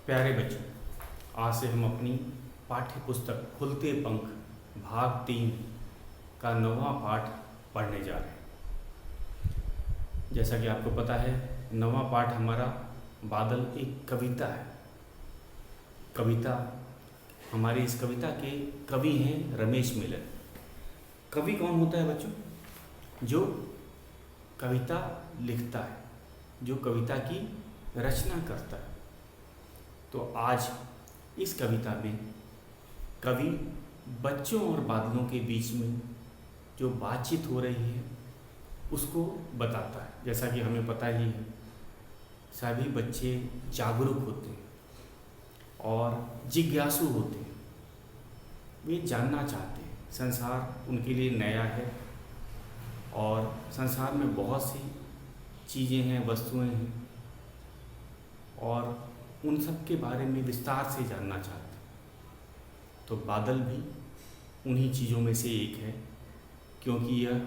प्यारे बच्चों, आज से हम अपनी पाठ्य पुस्तक खुलते पंख भाग 3 का 9वां पाठ पढ़ने जा रहे हैं। जैसा कि आपको पता है, 9वां पाठ हमारा बादल एक कविता है। कविता हमारी इस कविता के कवि हैं रमेश मिलन। कवि कौन होता है बच्चों? जो कविता लिखता है, जो कविता की रचना करता है। तो आज इस कविता में कवि बच्चों और बादलों के बीच में जो बातचीत हो रही है उसको बताता है। जैसा कि हमें पता ही है, सभी बच्चे जागरूक होते हैं और जिज्ञासु होते हैं। वे जानना चाहते हैं, संसार उनके लिए नया है और संसार में बहुत सी चीज़ें हैं, वस्तुएं हैं और उन सब के बारे में विस्तार से जानना चाहते हैं। तो बादल भी उन्हीं चीज़ों में से एक है, क्योंकि यह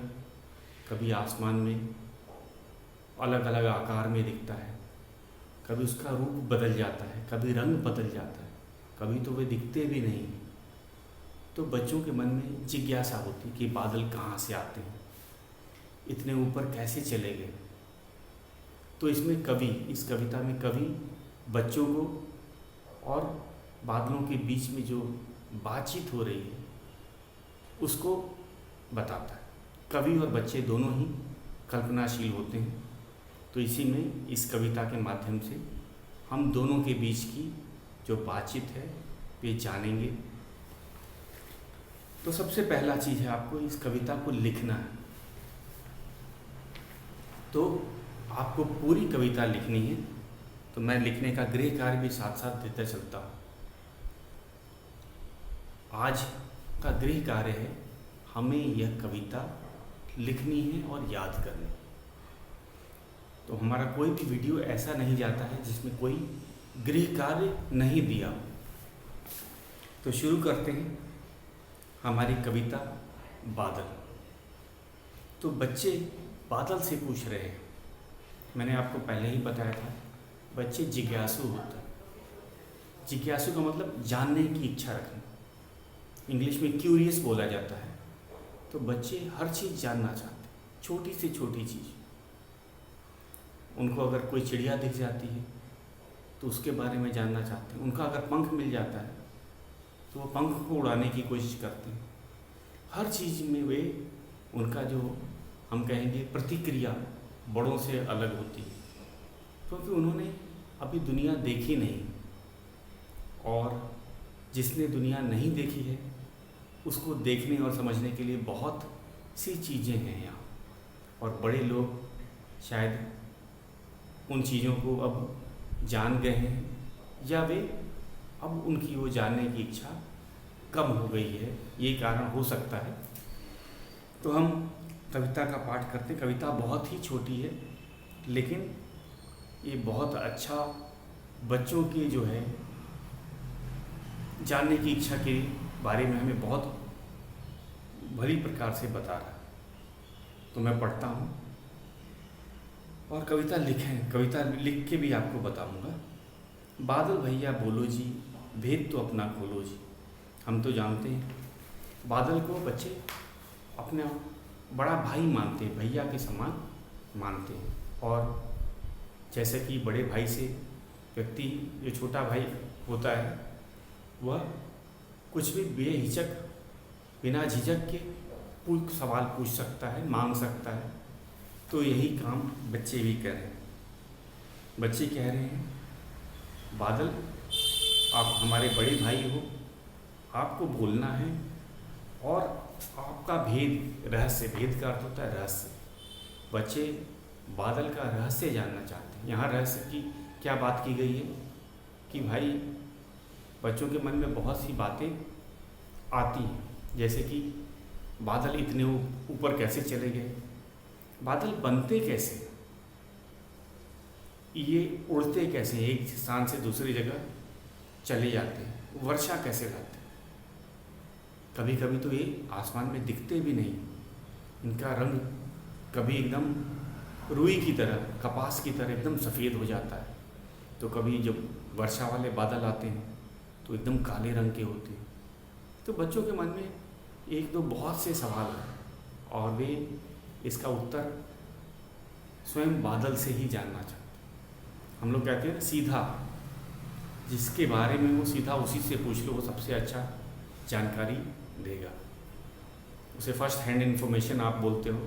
कभी आसमान में अलग अलग आकार में दिखता है, कभी उसका रूप बदल जाता है, कभी रंग बदल जाता है, कभी तो वे दिखते भी नहीं। तो बच्चों के मन में जिज्ञासा होती है कि बादल कहाँ से आते हैं, इतने ऊपर कैसे चले गए। तो इसमें कवि, इस कविता में कवि बच्चों को और बादलों के बीच में जो बातचीत हो रही है उसको बताता है। कवि और बच्चे दोनों ही कल्पनाशील होते हैं। तो इसी में इस कविता के माध्यम से हम दोनों के बीच की जो बातचीत है वे जानेंगे। तो सबसे पहला चीज़ है, आपको इस कविता को लिखना है। तो आपको पूरी कविता लिखनी है। तो मैं लिखने का गृह कार्य भी साथ साथ देता चलता हूँ। आज का गृह कार्य है, हमें यह कविता लिखनी है और याद करनी। तो हमारा कोई भी वीडियो ऐसा नहीं जाता है जिसमें कोई गृह कार्य नहीं दिया हो। तो शुरू करते हैं हमारी कविता बादल। तो बच्चे बादल से पूछ रहे हैं। मैंने आपको पहले ही बताया था, बच्चे जिज्ञासु होते हैं। जिज्ञासु का मतलब जानने की इच्छा रखना। इंग्लिश में क्यूरियस बोला जाता है। तो बच्चे हर चीज़ जानना चाहते हैं, छोटी से छोटी चीज़। उनको अगर कोई चिड़िया दिख जाती है तो उसके बारे में जानना चाहते हैं। उनका अगर पंख मिल जाता है तो वो पंख को उड़ाने की कोशिश करते हैं। हर चीज़ में वे, उनका जो हम कहेंगे प्रतिक्रिया बड़ों से अलग होती है, क्योंकि उन्होंने अभी दुनिया देखी नहीं। और जिसने दुनिया नहीं देखी है उसको देखने और समझने के लिए बहुत सी चीज़ें हैं यहाँ। और बड़े लोग शायद उन चीज़ों को अब जान गए हैं, या वे अब उनकी वो जानने की इच्छा कम हो गई है, ये कारण हो सकता है। तो हम कविता का पाठ करते। कविता बहुत ही छोटी है, लेकिन ये बहुत अच्छा बच्चों की जो है जानने की इच्छा के बारे में हमें बहुत भली प्रकार से बता रहा है। तो मैं पढ़ता हूँ और कविता लिख के भी आपको बताऊँगा। बादल भैया बोलो जी, भेद तो अपना खोलो जी। हम तो जानते हैं बादल को बच्चे अपना बड़ा भाई मानते हैं, भैया के समान मानते हैं। और जैसे कि बड़े भाई से व्यक्ति, जो छोटा भाई होता है, वह कुछ भी बेहिचक, बिना झिझक के सवाल पूछ सकता है, मांग सकता है। तो यही काम बच्चे भी कर रहे हैं। बच्चे कह रहे हैं, बादल आप हमारे बड़े भाई हो, आपको बोलना है और आपका भेद, रहस्य, भेद का अर्थ होता है रहस्य। बच्चे बादल का रहस्य जानना चाहते हैं। यहाँ रहस्य की क्या बात की गई है कि भाई बच्चों के मन में बहुत सी बातें आती हैं, जैसे कि बादल इतने ऊपर कैसे चले गए, बादल बनते कैसे, ये उड़ते कैसे, एक स्थान से दूसरी जगह चले जाते हैं, वर्षा कैसे लाते हैं। कभी कभी तो ये आसमान में दिखते भी नहीं, इनका रंग कभी एकदम रुई की तरह, कपास की तरह एकदम सफ़ेद हो जाता है, तो कभी जब वर्षा वाले बादल आते हैं तो एकदम काले रंग के होते हैं। तो बच्चों के मन में एक दो बहुत से सवाल हैं और वे इसका उत्तर स्वयं बादल से ही जानना चाहते हैं। हम लोग कहते हैं ना, सीधा जिसके बारे में वो सीधा उसी से पूछ लो, वो सबसे अच्छा जानकारी देगा। उसे फर्स्ट हैंड इन्फॉर्मेशन आप बोलते हो,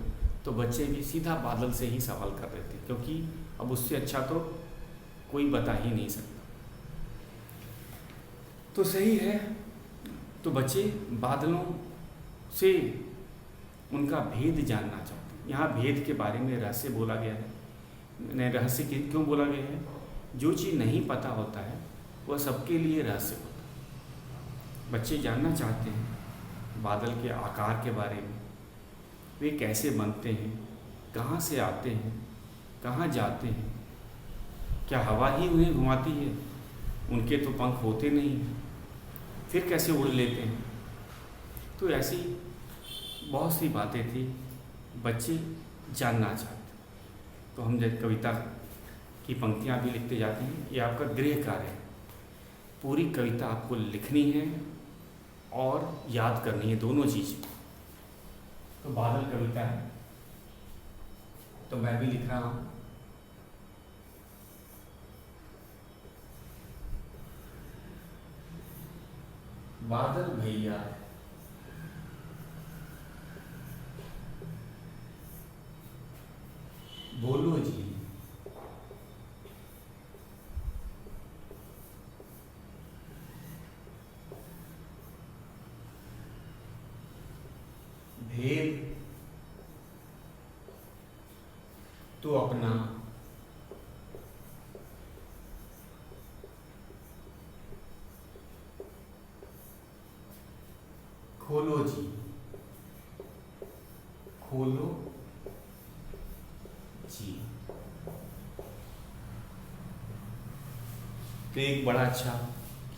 तो बच्चे भी सीधा बादल से ही सवाल कर रहे थे, क्योंकि अब उससे अच्छा तो कोई बता ही नहीं सकता। तो सही है, तो बच्चे बादलों से उनका भेद जानना चाहते हैं। यहाँ भेद के बारे में रहस्य बोला गया है। मैंने रहस्य क्यों बोला गया है? जो चीज़ नहीं पता होता है वह सबके लिए रहस्य होता है। बच्चे जानना चाहते हैं बादल के आकार के बारे में, वे कैसे बनते हैं, कहाँ से आते हैं, कहाँ जाते हैं, क्या हवा ही उन्हें घुमाती है? उनके तो पंख होते नहीं हैं, फिर कैसे उड़ लेते हैं? तो ऐसी बहुत सी बातें थी बच्चे जानना चाहते। तो हम जब कविता की पंक्तियाँ भी लिखते जाते हैं, ये आपका गृह कार्य है। पूरी कविता आपको लिखनी है और याद करनी है, दोनों चीज़। तो बादल कविता है, तो मैं भी लिख रहा हूँ। बादल भैया बोलो जी, भेद तो अपना खोलो जी, खोलो जी। तो एक बड़ा अच्छा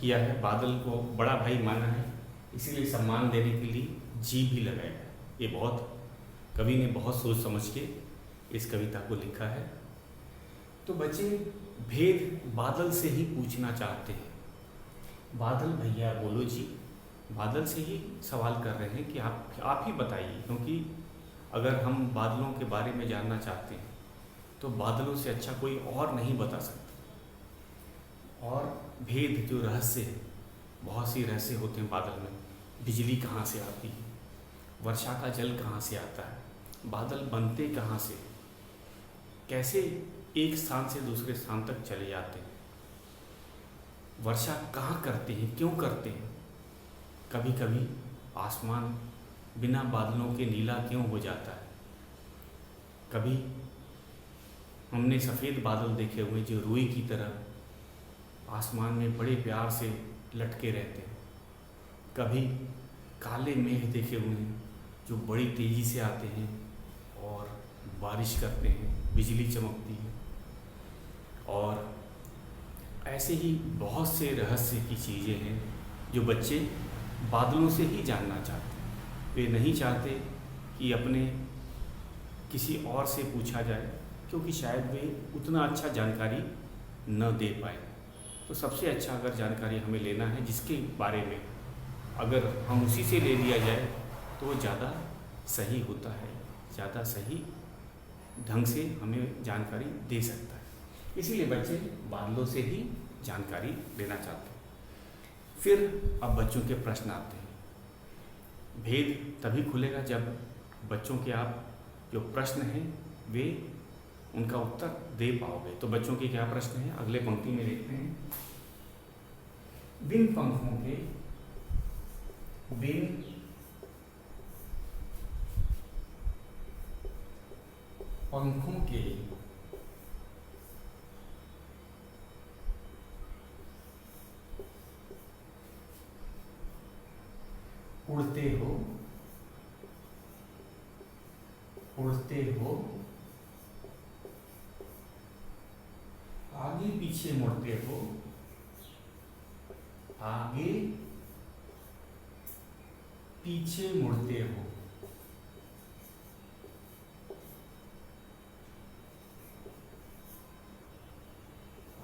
किया है, बादल को बड़ा भाई माना है, इसीलिए सम्मान देने के लिए जी भी लगाया है। ये बहुत कवि ने बहुत सोच समझ के इस कविता को लिखा है। तो बच्चे भेद बादल से ही पूछना चाहते हैं। बादल भैया बोलो जी, बादल से ही सवाल कर रहे हैं कि आप ही बताइए, क्योंकि अगर हम बादलों के बारे में जानना चाहते हैं तो बादलों से अच्छा कोई और नहीं बता सकता। और भेद जो रहस्य है, बहुत सी रहस्य होते हैं बादल में। बिजली कहाँ से आती है, वर्षा का जल कहाँ से आता है, बादल बनते कहाँ से, कैसे एक स्थान से दूसरे स्थान तक चले जाते हैं, वर्षा कहाँ करते हैं, क्यों करते हैं, कभी कभी आसमान बिना बादलों के नीला क्यों हो जाता है, कभी हमने सफ़ेद बादल देखे हुए जो रुई की तरह आसमान में बड़े प्यार से लटके रहते हैं, कभी काले मेघ देखे हुए हैं जो बड़ी तेज़ी से आते हैं और बारिश करते हैं, बिजली चमकती है। और ऐसे ही बहुत से रहस्य की चीज़ें हैं जो बच्चे बादलों से ही जानना चाहते हैं। वे नहीं चाहते कि अपने किसी और से पूछा जाए, क्योंकि शायद वे उतना अच्छा जानकारी न दे पाए। तो सबसे अच्छा अगर जानकारी हमें लेना है जिसके बारे में अगर हम उसी से ले लिया जाए तो वो ज़्यादा सही होता है, ज़्यादा सही ढंग से हमें जानकारी दे सकता है। इसीलिए बच्चे बादलों से ही जानकारी लेना चाहते हैं। फिर अब बच्चों के प्रश्न आते हैं। भेद तभी खुलेगा जब बच्चों के आप जो प्रश्न हैं वे उनका उत्तर दे पाओगे। तो बच्चों के क्या प्रश्न हैं, अगले पंक्ति में देखते हैं। बिन पंखों के, बिन पंखों के उड़ते हो, उड़ते हो, आगे पीछे मुड़ते हो, आगे पीछे मुड़ते हो,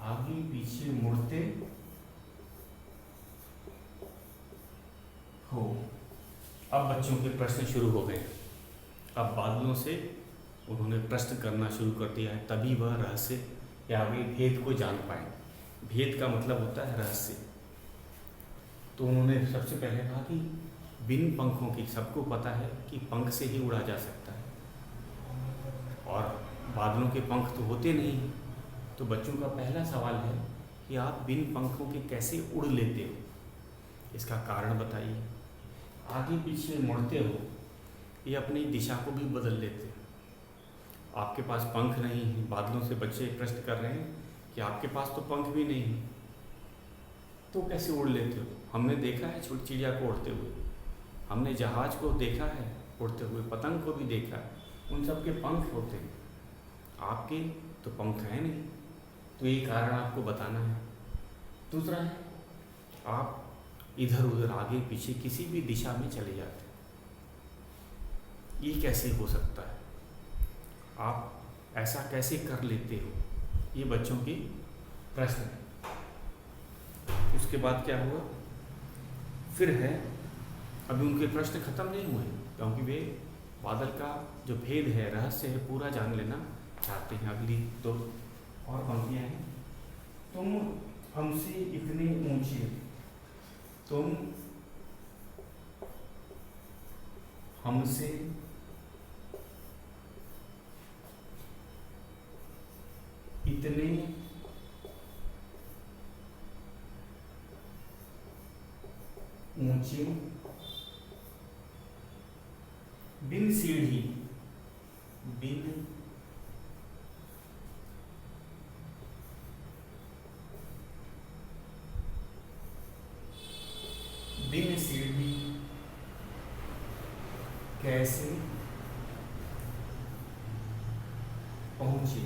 आगे पीछे मुड़ते उड़ते हो। अब बच्चों के प्रश्न शुरू हो गए। अब बादलों से उन्होंने प्रश्न करना शुरू कर दिया है, तभी वह रहस्य या वे भेद को जान पाए। भेद का मतलब होता है रहस्य। तो उन्होंने सबसे पहले कहा कि बिन पंखों की, सबको पता है कि पंख से ही उड़ा जा सकता है, और बादलों के पंख तो होते नहीं। तो बच्चों का पहला सवाल है कि आप बिन पंखों के कैसे उड़ लेते हो, इसका कारण बताइए। आगे पीछे मुड़ते हो, ये अपनी दिशा को भी बदल लेते हो। आपके पास पंख नहीं है, बादलों से बच्चे प्रश्न कर रहे हैं कि आपके पास तो पंख भी नहीं है, तो कैसे उड़ लेते हो। हमने देखा है छोटी चिड़िया को उड़ते हुए, हमने जहाज को देखा है उड़ते हुए, पतंग को भी देखा है, उन सब के पंख होते हैं, आपके तो पंख हैं नहीं। तो ये कारण आपको बताना है। दूसरा है, आप इधर उधर आगे पीछे किसी भी दिशा में चले जाते हैं, ये कैसे हो सकता है, आप ऐसा कैसे कर लेते हो, ये बच्चों के प्रश्न है। उसके बाद क्या हुआ, फिर है, अभी उनके प्रश्न खत्म नहीं हुए, क्योंकि वे बादल का जो भेद है, रहस्य है, पूरा जान लेना चाहते हैं। अगली दो और पंक्तियां हैं। तुम हमसे इतने ऊंचे, तुम हमसे इतने ऊंचे, बिन सीढ़ी, बिन बिन सीढ़ी कैसे पहुंचे।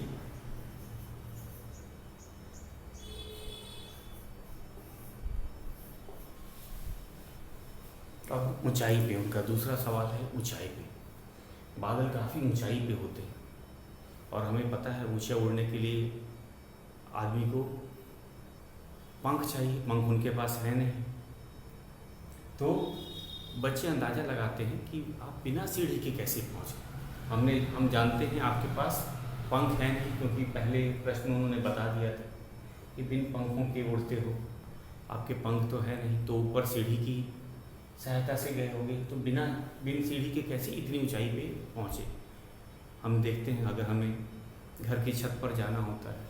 अब ऊंचाई पे उनका दूसरा सवाल है, ऊंचाई पे। बादल काफ़ी ऊंचाई पे होते हैं, और हमें पता है ऊंचे उड़ने के लिए आदमी को पंख चाहिए, पंख उनके पास है नहीं। तो बच्चे अंदाज़ा लगाते हैं कि आप बिना सीढ़ी के कैसे पहुँचे। हम जानते हैं आपके पास पंख हैं नहीं, क्योंकि पहले प्रश्न उन्होंने बता दिया था कि बिन पंखों के उड़ते हो, आपके पंख तो है नहीं, तो ऊपर सीढ़ी की सहायता से गए होंगे। तो बिन सीढ़ी के कैसे इतनी ऊंचाई पे पहुँचे। हम देखते हैं, अगर हमें घर की छत पर जाना होता है,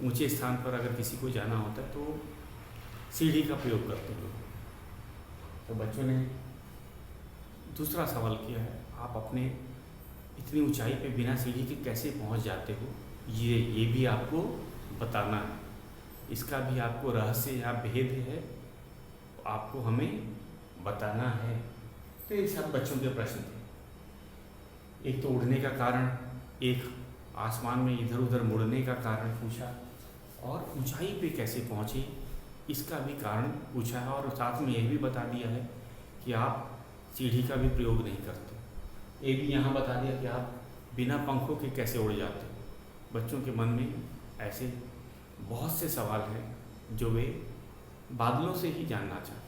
ऊंचे स्थान पर अगर किसी को जाना होता है, तो सीढ़ी का प्रयोग करते हैं लोग। तो बच्चों ने दूसरा सवाल किया है, आप अपने इतनी ऊंचाई पे बिना सीढ़ी के कैसे पहुंच जाते हो, ये भी आपको बताना है। इसका भी आपको रहस्य या भेद है, आपको हमें बताना है। तो ये सब बच्चों के प्रश्न थे। एक तो उड़ने का कारण, एक आसमान में इधर उधर मुड़ने का कारण पूछा, और ऊंचाई पे कैसे पहुँचे इसका भी कारण पूछा है, और साथ में ये भी बता दिया है कि आप सीढ़ी का भी प्रयोग नहीं करते। ये भी यहाँ बता दिया कि आप बिना पंखों के कैसे उड़ जाते हो। बच्चों के मन में ऐसे बहुत से सवाल हैं जो वे बादलों से ही जानना चाहते हैं।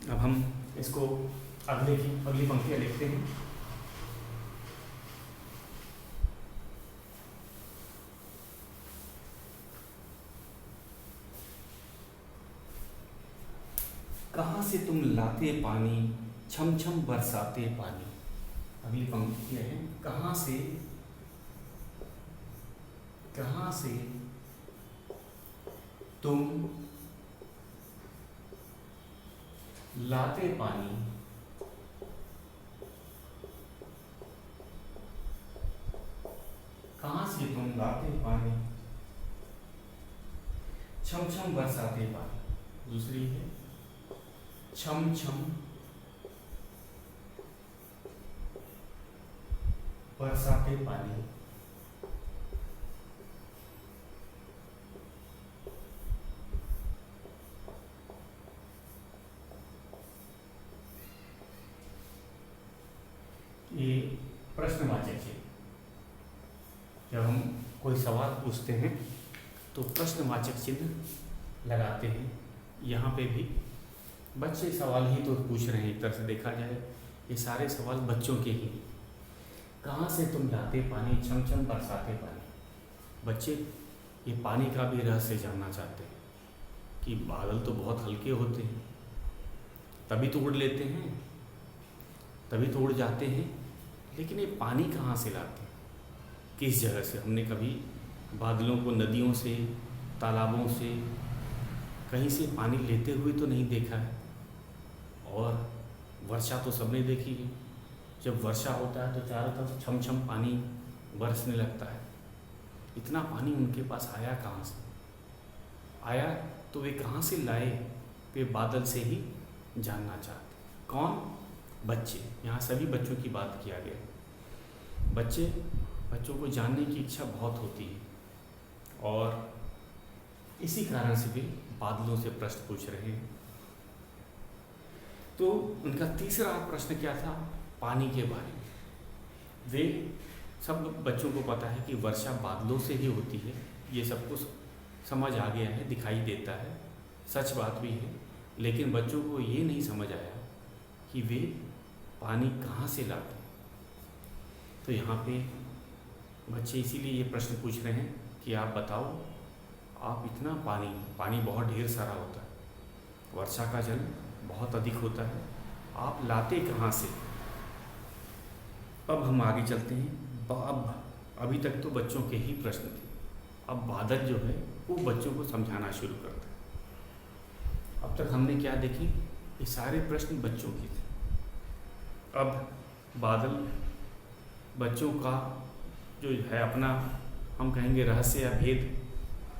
अब हम इसको अगली पंक्तियाँ लिखते हैं। कहाँ से तुम लाते पानी, छम छम बरसाते पानी। अगली पंक्ति है, कहाँ से तुम लाते पानी, कहाँ से तुम लाते पानी, छम छम बरसाते पानी। दूसरी है, छम छम बरसाते पानी। ये प्रश्नवाचक है। जब हम कोई सवाल पूछते हैं तो प्रश्नवाचक चिन्ह लगाते हैं। यहाँ पे भी बच्चे सवाल ही तो पूछ रहे हैं, एक तरह से देखा जाए ये सारे सवाल बच्चों के ही। कहाँ से तुम लाते पानी, छम छम बरसाते पानी। बच्चे ये पानी का भी रहस्य जानना चाहते हैं कि बादल तो बहुत हल्के होते हैं, तभी तो उड़ लेते हैं, तभी तो उड़ जाते हैं, लेकिन ये पानी कहाँ से लाते हैं, किस जगह से। हमने कभी बादलों को नदियों से, तालाबों से, कहीं से पानी लेते हुए तो नहीं देखा है। और वर्षा तो सबने देखी है, जब वर्षा होता है तो चारों तरफ छम छम पानी बरसने लगता है। इतना पानी उनके पास आया कहाँ से, आया तो वे कहाँ से लाए, वे बादल से ही जानना चाहते। कौन? बच्चे। यहाँ सभी बच्चों की बात किया गया। बच्चों को जानने की इच्छा बहुत होती है और इसी कारण से वे बादलों से प्रश्न पूछ रहे हैं। तो उनका तीसरा प्रश्न क्या था? पानी के बारे में। वे सब बच्चों को पता है कि वर्षा बादलों से ही होती है, ये सब कुछ समझ आ गया है, दिखाई देता है, सच बात भी है। लेकिन बच्चों को ये नहीं समझ आया कि वे पानी कहाँ से लाते हैं। तो यहाँ पे बच्चे इसीलिए ये प्रश्न पूछ रहे हैं कि आप बताओ, आप इतना पानी बहुत ढेर सारा होता है, वर्षा का जल बहुत अधिक होता है, आप लाते कहाँ से। अब हम आगे चलते हैं। अब अभी तक तो बच्चों के ही प्रश्न थे, अब बादल जो है वो बच्चों को समझाना शुरू करता है। अब तक हमने क्या देखे, ये सारे प्रश्न बच्चों के थे। अब बादल बच्चों का जो है अपना, हम कहेंगे रहस्य या भेद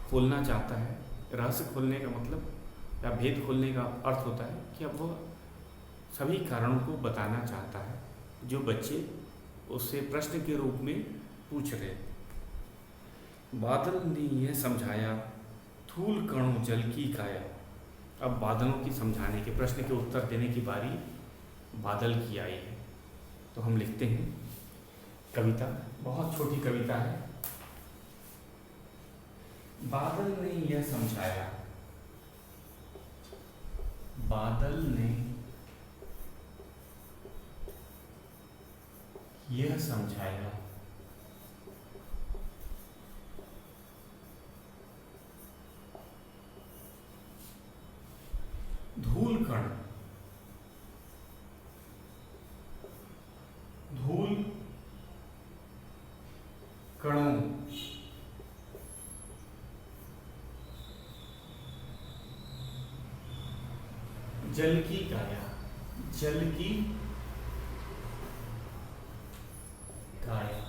खोलना चाहता है। रहस्य खोलने का मतलब या भेद खोलने का अर्थ होता है कि अब वो सभी कारणों को बताना चाहता है जो बच्चे उससे प्रश्न के रूप में पूछ रहे थे। बादल ने यह समझाया, धूल कणों जल की काया। अब बादलों की समझाने के, प्रश्न के उत्तर देने की बारी बादल की आई है। तो हम लिखते हैं कविता, बहुत छोटी कविता है। बादल ने यह समझाया, बादल ने यह समझाया, धूल कणों जल की काया, जल की काया।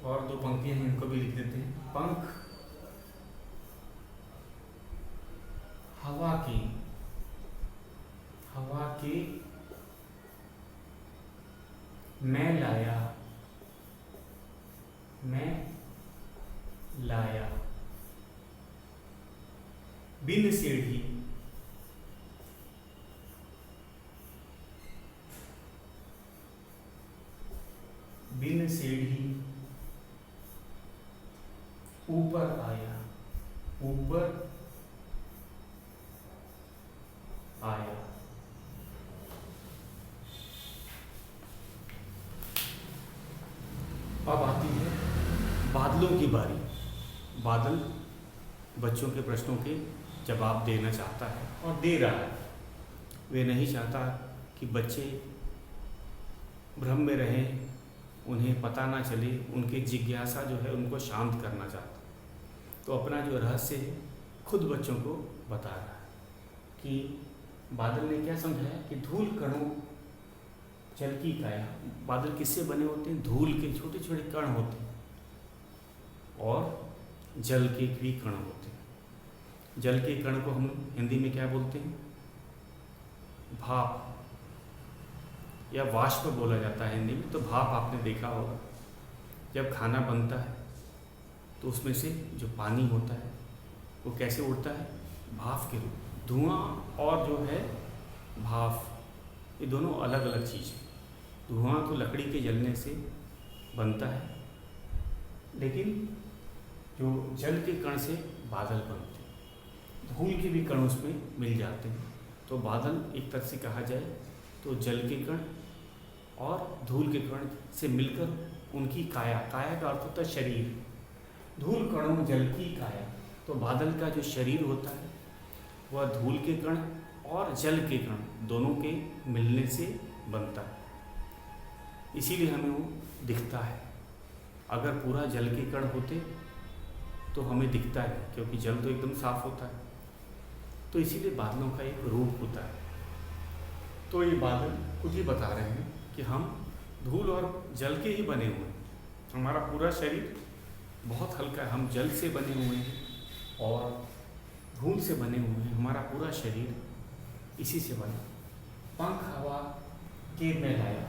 और दो पंक्तियां हैं, इनको भी लिख देते हैं। पंख हवा के मैं लाया बिन सीढ़ी, बिन सीढ़ी ऊपर आया, ऊपर आया। अब आती है बादलों की बारी। बादल बच्चों के प्रश्नों के जवाब देना चाहता है और दे रहा है। वे नहीं चाहता कि बच्चे भ्रम में रहें, उन्हें पता ना चले, उनकी जिज्ञासा जो है उनको शांत करना चाहता। तो अपना जो रहस्य है खुद बच्चों को बता रहा है कि बादल ने क्या समझाया कि धूल कणों जल की काया। बादल किससे बने होते हैं? धूल के छोटे छोटे कण होते हैं और जल के भी कण होते हैं। जल के कण को हम हिंदी में क्या बोलते हैं? भाप या वाष्प बोला जाता है हिंदी में। तो भाप आपने देखा होगा, जब खाना बनता है तो उसमें से जो पानी होता है वो कैसे उड़ता है? भाप के रूप। धुआं और जो है भाप, ये दोनों अलग अलग चीज़ हैं। धुआं तो लकड़ी के जलने से बनता है, लेकिन जो जल के कण से बादल बनते हैं, धूल के भी कण उसमें मिल जाते हैं। तो बादल एक तरह से कहा जाए तो जल के कण और धूल के कण से मिलकर उनकी काया, काया का अर्थ होता है शरीर, धूल कणों जल की काया। तो बादल का जो शरीर होता है वह धूल के कण और जल के कण दोनों के मिलने से बनता है, इसीलिए हमें वो दिखता है। अगर पूरा जल के कण होते तो हमें दिखता है, क्योंकि जल तो एकदम साफ होता है। तो इसीलिए बादलों का एक रूप होता है। तो ये बादल खुद ही बता रहे हैं कि हम धूल और जल के ही बने हुए हैं। हमारा पूरा शरीर बहुत हल्का है, हम जल से बने हुए हैं और धूल से बने हुए हैं। हमारा पूरा शरीर इसी से बना। पंख हवा के मैं लाया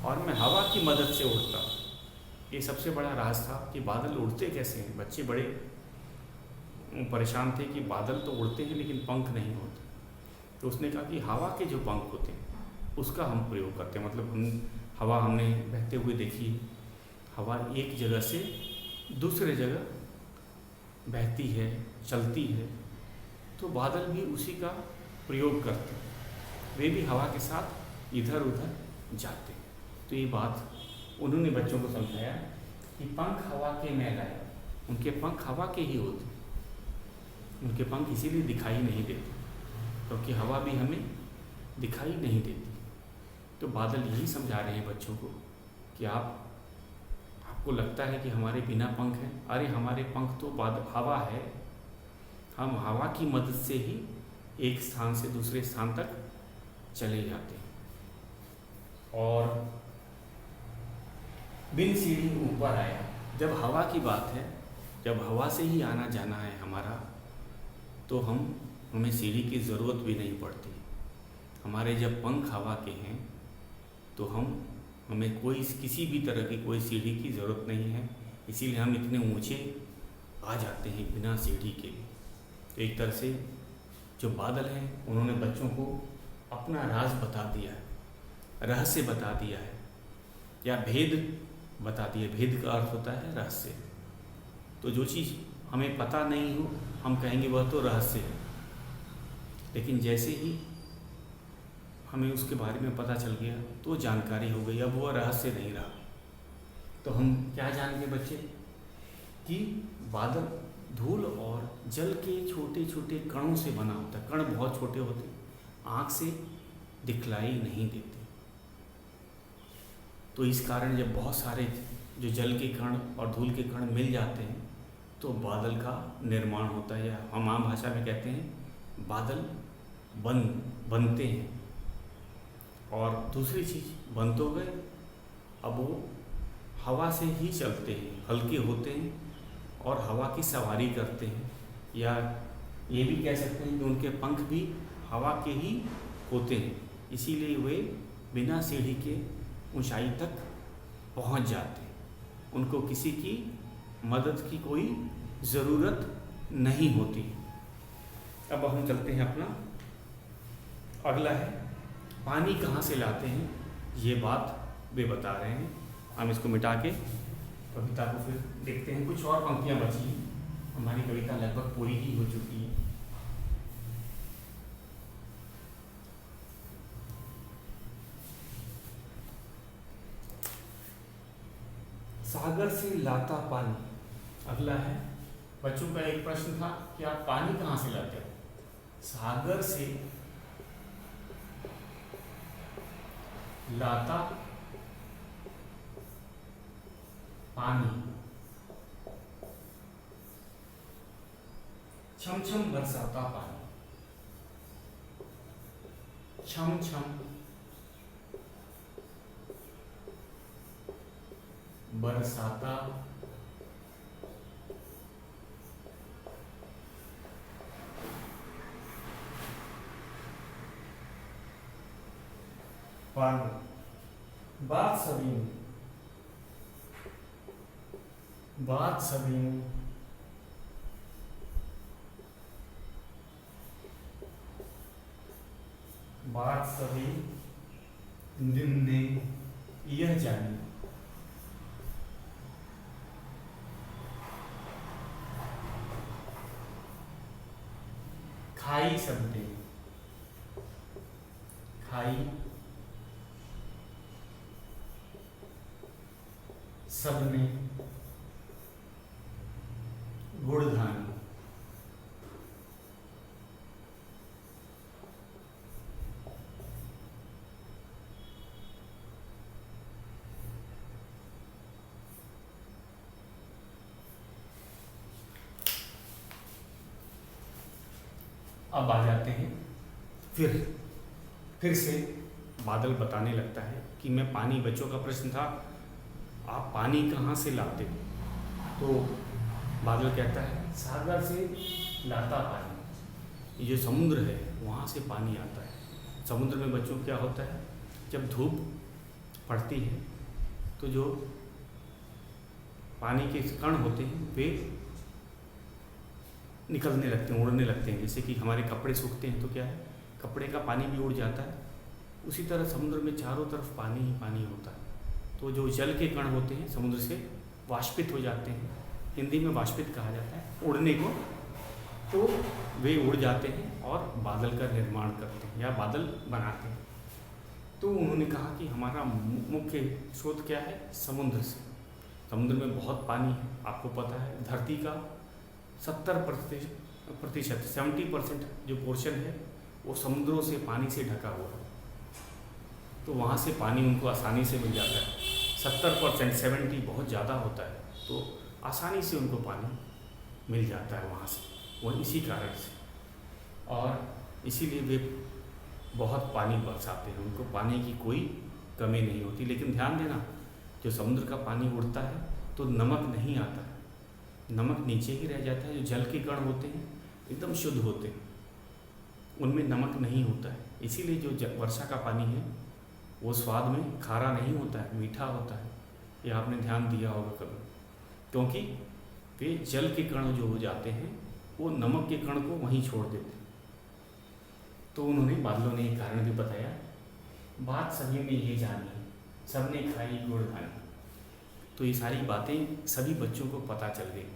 और मैं हवा की मदद से उड़ता हूँ। ये सबसे बड़ा राज था कि बादल उड़ते कैसे हैं। बच्चे बड़े परेशान थे कि बादल तो उड़ते हैं लेकिन पंख नहीं होते। तो उसने कहा कि हवा के जो पंख होते हैं उसका हम प्रयोग करते हैं। मतलब हवा हमने बहते हुए देखी, हवा एक जगह से दूसरे जगह बहती है, चलती है, तो बादल भी उसी का प्रयोग करते हैं। वे भी हवा के साथ इधर उधर जाते हैं। तो ये बात उन्होंने बच्चों को समझाया कि पंख हवा के मैं लाया। उनके पंख हवा के ही होते, उनके पंख इसीलिए दिखाई नहीं देते क्योंकि हवा भी हमें दिखाई नहीं देती। तो बादल यही समझा रहे हैं बच्चों को कि आपको लगता है कि हमारे बिना पंख हैं, अरे हमारे पंख तो हवा है। हम हवा की मदद से ही एक स्थान से दूसरे स्थान तक चले जाते हैं। और बिन सीढ़ी ऊपर आया। जब हवा की बात है, जब हवा से ही आना जाना है हमारा, तो हमें सीढ़ी की ज़रूरत भी नहीं पड़ती। हमारे जब पंख हवा के हैं तो हमें किसी भी तरह की कोई सीढ़ी की ज़रूरत नहीं है। इसीलिए हम इतने ऊंचे आ जाते हैं बिना सीढ़ी के। तो एक तरह से जो बादल हैं उन्होंने बच्चों को अपना राज बता दिया है, रहस्य बता दिया है, या भेद बता दिया। भेद का अर्थ होता है रहस्य। तो जो चीज़ हमें पता नहीं हो हम कहेंगे वह तो रहस्य है, लेकिन जैसे ही हमें उसके बारे में पता चल गया तो जानकारी हो गई, अब वह रहस्य नहीं रहा। तो हम क्या जान गए बच्चे कि बादल धूल और जल के छोटे छोटे कणों से बना होता है। कण बहुत छोटे होते, आँख से दिखलाई नहीं देते। तो इस कारण जब बहुत सारे जो जल के कण और धूल के कण मिल जाते हैं तो बादल का निर्माण होता है, या हम आम भाषा में कहते हैं बादल बनते हैं। और दूसरी चीज़ बन तो गए, अब वो हवा से ही चलते हैं, हल्के होते हैं और हवा की सवारी करते हैं। या ये भी कह सकते हैं कि उनके पंख भी हवा के ही होते हैं, इसीलिए वे बिना सीढ़ी के ऊंचाई तक पहुंच जाते हैं। उनको किसी की मदद की कोई ज़रूरत नहीं होती। अब हम चलते हैं अपना अगला है पानी कहाँ से लाते हैं। ये बात वे बता रहे हैं। हम इसको मिटा के कविता को फिर देखते हैं। कुछ और पंक्तियाँ बची हैं, हमारी कविता लगभग पूरी ही हो चुकी है। सागर से लाता पानी। अगला है, बच्चों का एक प्रश्न था कि आप पानी कहाँ से लाते हो। सागर से लाता पानी, छम छम बरसाता पानी, छम छम बरसाता पानी। बात सभी में, बात सभी में, बात सभी दिन ने यह जानी खाई सबने, खाई सबने गुड़धानी। अब आ जाते हैं फिर से बादल बताने लगता है कि मैं पानी, बच्चों का प्रश्न था आप पानी कहाँ से लाते हो, तो बादल कहता है सागर से लाता पानी। ये जो समुद्र है वहाँ से पानी आता है। समुद्र में बच्चों क्या होता है, जब धूप पड़ती है तो जो पानी के कण होते हैं वे निकलने लगते हैं, उड़ने लगते हैं। जैसे कि हमारे कपड़े सूखते हैं तो क्या है, कपड़े का पानी भी उड़ जाता है। उसी तरह समुद्र में चारों तरफ पानी ही पानी होता है। तो जो जल के कण होते हैं समुद्र से वाष्पित हो जाते हैं, हिंदी में वाष्पित कहा जाता है उड़ने को, तो वे उड़ जाते हैं और बादल का निर्माण करते हैं या बादल बनाते हैं। तो उन्होंने कहा कि हमारा मुख्य स्रोत क्या है, समुद्र से। समुद्र में बहुत पानी है, आपको पता है धरती का 70% 70% जो पोर्शन है वो समुद्रों से पानी से ढका हुआ है। तो वहाँ से पानी उनको आसानी से मिल जाता है। 70% 70 बहुत ज़्यादा होता है, तो आसानी से उनको पानी मिल जाता है वहाँ से, वो इसी कारण से। और इसीलिए वे बहुत पानी बरसाते हैं, उनको पानी की कोई कमी नहीं होती। लेकिन ध्यान देना, जो समुद्र का पानी उड़ता है तो नमक नहीं आता है, नमक नीचे ही रह जाता है। जो जल के कण होते हैं एकदम शुद्ध होते हैं, उनमें नमक नहीं होता है। इसीलिए जो वर्षा का पानी है वो स्वाद में खारा नहीं होता है, मीठा होता है। ये आपने ध्यान दिया होगा कभी, क्योंकि वे जल के कण जो हो जाते हैं वो नमक के कण को वहीं छोड़ देते हैं। तो उन्होंने, बादलों ने एक कारण भी बताया, बात सभी ने ये जानी सबने खाई गुड़धानी। तो ये सारी बातें सभी बच्चों को पता चल गई।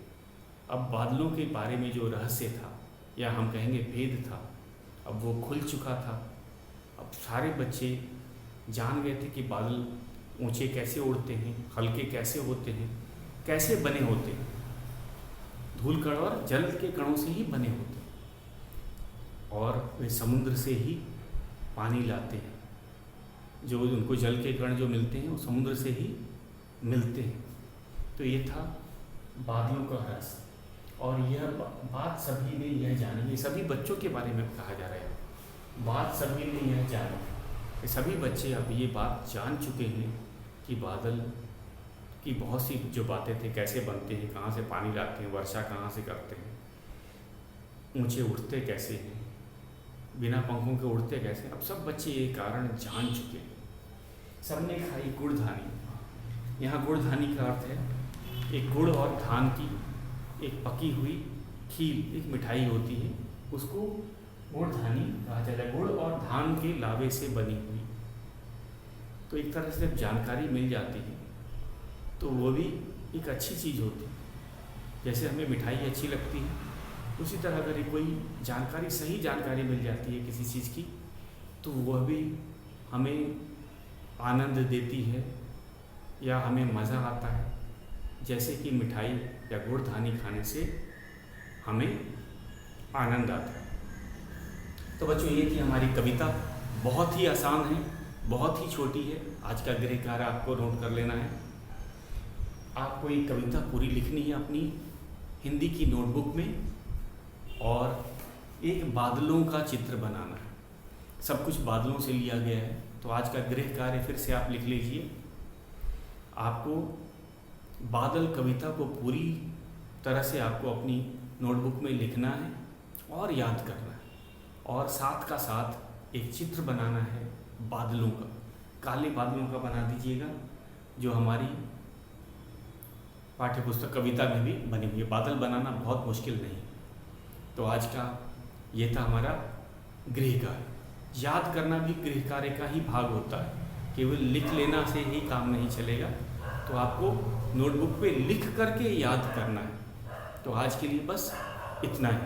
अब बादलों के बारे में जो रहस्य था या हम कहेंगे भेद था, अब वो खुल चुका था। अब सारे बच्चे जान गए थे कि बादल ऊंचे कैसे उड़ते हैं, हल्के कैसे होते हैं, कैसे बने होते हैं। धूल कण और जल के कणों से ही बने होते हैं और वे समुद्र से ही पानी लाते हैं। जो उनको जल के कण जो मिलते हैं वो समुद्र से ही मिलते हैं। तो ये था बादलों का रहस्य। और यह बात सभी ने यह जानी, ये सभी बच्चों के बारे में कहा जा रहा है, बात सभी ने यह जानी। सभी बच्चे अब ये बात जान चुके हैं कि बादल की बहुत सी जो बातें थे, कैसे बनते हैं, कहाँ से पानी लाते हैं, वर्षा कहाँ से करते हैं, ऊंचे उड़ते कैसे हैं, बिना पंखों के उड़ते कैसे। अब सब बच्चे ये कारण जान चुके हैं। सबने खाई गुड़धानी। यहाँ गुड़धानी का अर्थ है एक गुड़ और धान की एक पकी हुई खीर, एक मिठाई होती है, उसको गुड़धानी कहा जाता है। गुड़ और धान के लावे से बनी हुई। तो एक तरह से जब जानकारी मिल जाती है तो वो भी एक अच्छी चीज़ होती है। जैसे हमें मिठाई अच्छी लगती है, उसी तरह अगर कोई जानकारी, सही जानकारी मिल जाती है किसी चीज़ की, तो वह भी हमें आनंद देती है या हमें मज़ा आता है। जैसे कि मिठाई या गुड़धानी खाने से हमें आनंद आता है। तो बच्चों, ये थी हमारी कविता। बहुत ही आसान है, बहुत ही छोटी है। आज का गृह कार्य आपको नोट कर लेना है। आपको एक कविता पूरी लिखनी है अपनी हिंदी की नोटबुक में और एक बादलों का चित्र बनाना है। सब कुछ बादलों से लिया गया है। तो आज का गृह कार्य फिर से आप लिख लीजिए। आपको बादल कविता को पूरी तरह से आपको अपनी नोटबुक में लिखना है और याद करना है, और साथ का साथ एक चित्र बनाना है बादलों का। काले बादलों का बना दीजिएगा, जो हमारी पाठ्यपुस्तक कविता में भी बनी हुई है। बादल बनाना बहुत मुश्किल नहीं। तो आज का ये था हमारा गृह कार्य। याद करना भी गृह कार्य का ही भाग होता है। केवल लिख लेना से ही काम नहीं चलेगा, तो आपको नोटबुक पे लिख करके याद करना है। तो आज के लिए बस इतना ही।